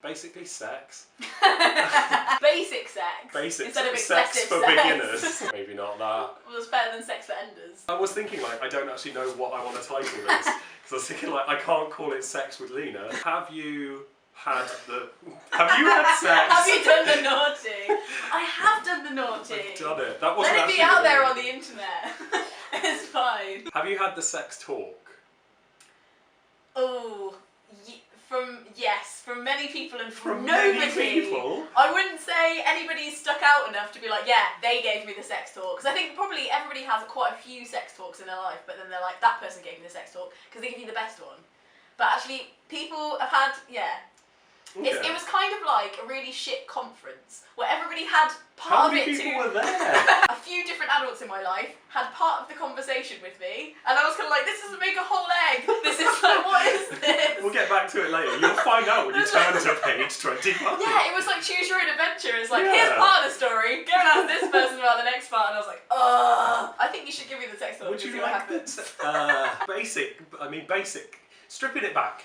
Basically sex. Basic sex. Basic instead of sex excessive for sex. beginners. Maybe not that. Well, it's better than sex for enders. I was thinking like, I don't actually know what I want to title this. Because I was thinking like, I can't call it Sex with Leena. Have you had sex? Have you done the naughty? I have done the naughty. I've done it. That wasn't Let it be actually out there really- on the internet. It's fine. Have you had the sex talk? Oh, from many people and from many nobody. people? I wouldn't say anybody stuck out enough to be like, yeah, they gave me the sex talk. Because I think probably everybody has quite a few sex talks in their life, but then they're like, that person gave me the sex talk because they give you the best one. But actually, people have had, yeah. Okay. It was kind of like a really shit conference where everybody had How part of many it people too. were there? A few different adults in my life had part of the conversation with me, and I was kind of like, this doesn't make a whole egg. This is like, what is this? We'll get back to it later. You'll find out when you turn to page 25. Yeah, it was like choose your own adventure. It's like, Yeah. here's part of the story, go and ask this person about the next part, and I was like, ugh. I think you should give me the text talk. Would and you see what like happens. basic, stripping it back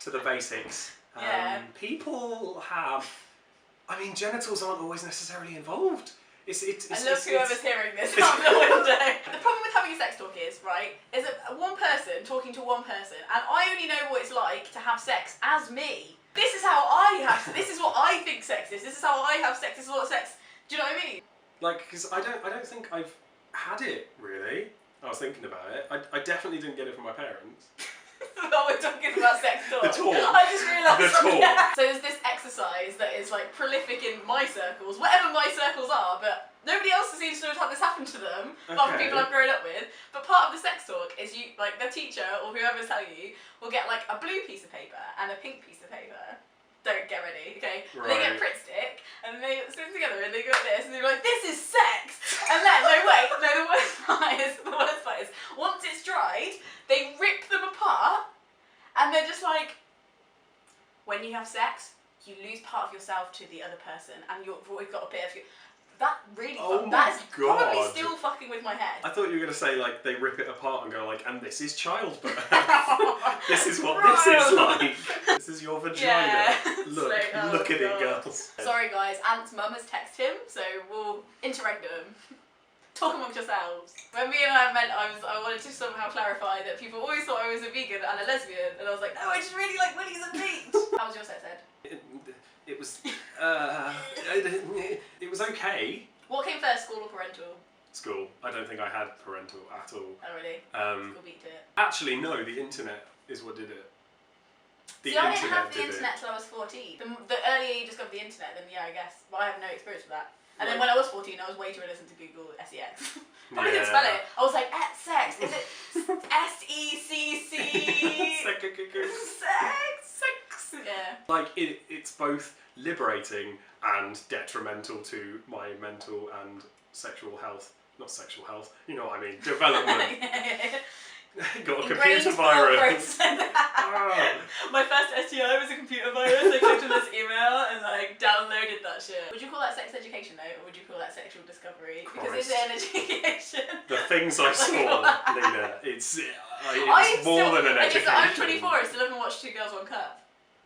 to the basics. Yeah. People have, genitals aren't always necessarily involved. I love whoever's hearing this out the window. The problem with having a sex talk is that one person talking to one person, and I only know what it's like to have sex as me. This is how I have sex. This is what I think sex is. This is how I have sex. This is what sex. Do you know what I mean? Like, because I don't think I've had it really. I was thinking about it. I definitely didn't get it from my parents. Oh, we're talking about sex talk. The talk. I just realised. The talk. Yeah. So there's this exercise that is like prolific in my circles, whatever my circles are, but nobody else seems to have had this happen to them, apart from people I've grown up with. But part of the sex talk is you, like the teacher or whoever's telling you, will get like a blue piece of paper and a pink piece of paper. Don't get ready, okay? Right. They get Pritt stick and they stick them together and they go like this and they're like, this is sex! And then, the worst part is, once it's dried, they rip them apart and they're just like, when you have sex, you lose part of yourself to the other person and you've always got a bit of you. That really that is probably still fucking with my head. I thought you were going to say like they rip it apart and go like, and this is childbirth. This is what this is like. This is your vagina. Yeah. Look at it, girls. Sorry guys, Ant's mum has texted him, so we'll interregnum. Talk amongst yourselves. When me and I met, I wanted to somehow clarify that people always thought I was a vegan and a lesbian, and I was like, no, I just really like willies and meat. How was your sex ed? It was it was okay. What came first, school or parental? School. I don't think I had parental at all. Oh really? School beat it. Actually, no. The internet is what did it. See, I didn't have the internet till I was 14. The earlier you discover the internet, then yeah, I guess. But I have no experience with that. And then when I was 14, I was way too innocent to Google SEX. Probably didn't spell it. I was like, sex. Is it S-E-C-C? Sex. Yeah. Like it's both liberating and detrimental to my mental and sexual health. Not sexual health. You know what I mean? Development. Got a computer virus. My first STI was a computer virus. I clicked on this email and like downloaded that shit. Would you call that sex education though, or would you call that sexual discovery? Because it's an education. The things I saw, Leena, it's more than an education. I'm 24. I still haven't watched Two Girls One Cup.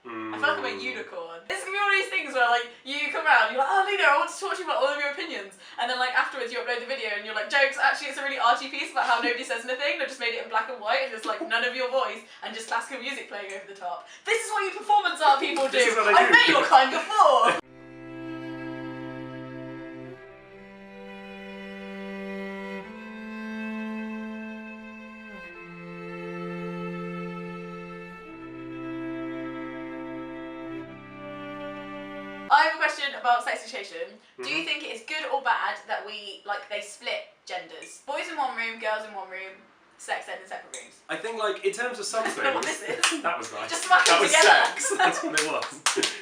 I feel like I'm a unicorn. It's gonna be one of these things where like you come around, you're like, oh Leena, I want to talk to you about all of your opinions, and then like afterwards you upload the video and you're like, jokes, actually it's a really arty piece about how nobody says anything, they just made it in black and white and just like none of your voice and just classical music playing over the top. This is what you performance art people do. I've met your kind before. I have a question about sex education. Do you think it is good or bad that they split genders? Boys in one room, girls in one room, sex ed in separate rooms? I think like in terms of some things, I don't know what this is. that was nice. Just smack that it was together. sex. That's what it was.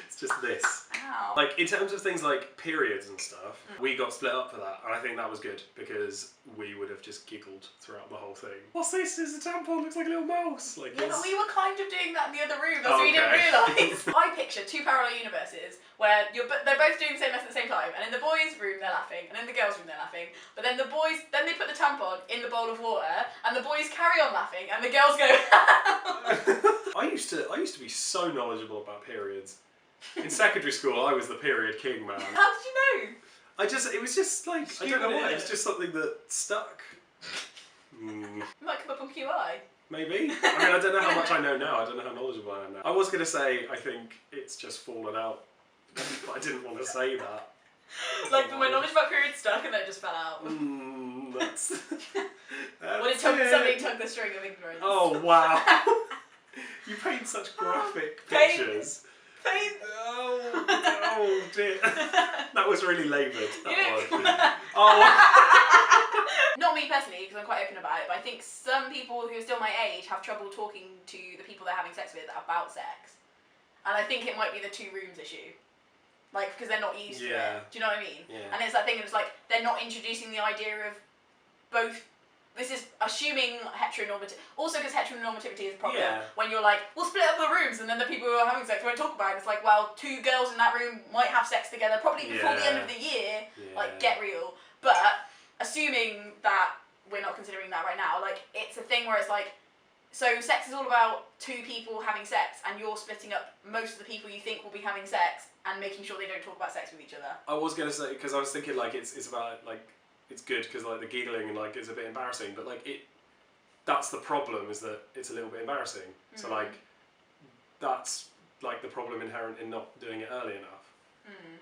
It's just this. Ow. Like in terms of things like periods and stuff, we got split up for that, and I think that was good because we would have just giggled throughout the whole thing. What's this? Is a tampon? Looks like a little mouse. Like yeah, but we were kind of doing that in the other room. That's what we didn't realise. I picture two parallel universes where they're both doing the same lesson at the same time, and in the boys' room they're laughing, and in the girls' room they're laughing. But then they put the tampon in the bowl of water, and the boys carry on laughing, and the girls go. I used to be so knowledgeable about periods. In secondary school, I was the period king, man. How did you know? It was just like, I don't know why, it was just something that stuck. It might come up on QI. Maybe. I mean, I don't know how much I know now. I don't know how knowledgeable I am now. I was going to say, I think it's just fallen out. But I didn't want to say that. Like, my knowledge about periods stuck and then it just fell out. That's Somebody took the string of ignorance. Oh, wow. You paint such graphic pictures. Paint. Oh dear. That was really laboured. Not me personally, because I'm quite open about it, but I think some people who are still my age have trouble talking to the people they're having sex with about sex. And I think it might be the 2 rooms issue. Like, because they're not used to it. Do you know what I mean? Yeah. And it's that thing, it's like, they're not introducing the idea of both. This is assuming heteronormativity. Also, because heteronormativity is a problem. Yeah. When you're like, we'll split up the rooms, and then the people who are having sex won't talk about it. It's like, well, 2 girls in that room might have sex together, probably before the end of the year. Yeah. Like, get real. But assuming that we're not considering that right now, like, it's a thing where it's like, so sex is all about 2 people having sex, and you're splitting up most of the people you think will be having sex and making sure they don't talk about sex with each other. I was gonna say, because I was thinking like it's about like, it's good because like the giggling and like it's a bit embarrassing, but like that's the problem, is that it's a little bit embarrassing. So like that's like the problem inherent in not doing it early enough.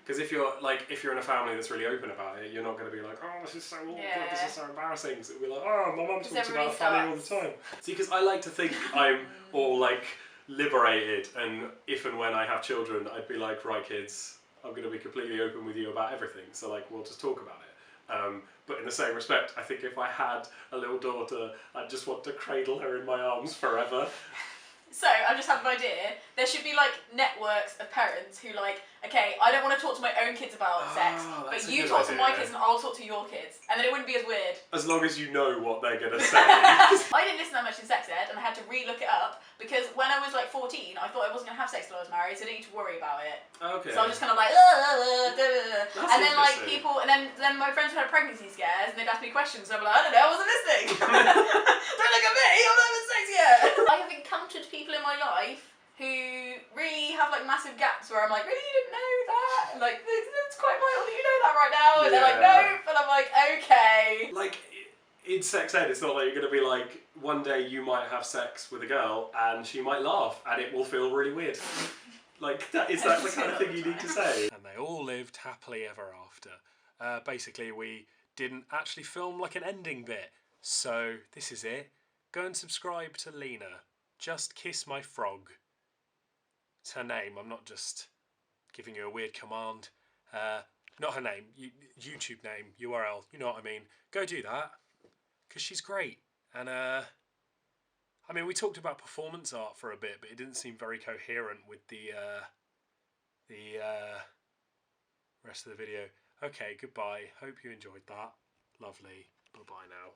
Because if you're in a family that's really open about it, you're not going to be like, oh, this is so awkward, this is so embarrassing. So we're like, oh, my mum talks about funny all the time. See, because I like to think I'm all like liberated, and if and when I have children, I'd be like, right, kids, I'm going to be completely open with you about everything. So like, we'll just talk about it. But in the same respect, I think if I had a little daughter, I'd just want to cradle her in my arms forever. So, I just had an idea. There should be, like, networks of parents who, like, okay, I don't want to talk to my own kids about sex, but you talk to my kids and I'll talk to your kids. And then it wouldn't be as weird. As long as you know what they're going to say. I didn't listen that much in sex ed, and I had to re-look it up, because when I was, like, 14, I thought I wasn't going to have sex till I was married, so I didn't need to worry about it. Okay. So I was just kind of like, and then, like, people, and then my friends would have pregnancy scares, and they'd ask me questions, and I'd be like, I don't know, I wasn't listening. Don't look at me, I'm not having sex yet. I have encountered people in my life who really have like massive gaps where I'm like, really, you didn't know that? And, like, it's quite vital that you know that right now. And they're like, nope. And I'm like, okay. Like, in sex ed, it's not like you're going to be like, one day you might have sex with a girl and she might laugh and it will feel really weird. Like, is that the kind of thing you need to say? And they all lived happily ever after. Basically, we didn't actually film like an ending bit. So, this is it. Go and subscribe to Leena. JustKissMyFrog. It's her name, I'm not just giving you a weird command. Not her name, YouTube name, URL, you know what I mean. Go do that, because she's great. And I mean, we talked about performance art for a bit, but it didn't seem very coherent with the rest of the video. Okay, goodbye, hope you enjoyed that. Lovely, bye-bye now.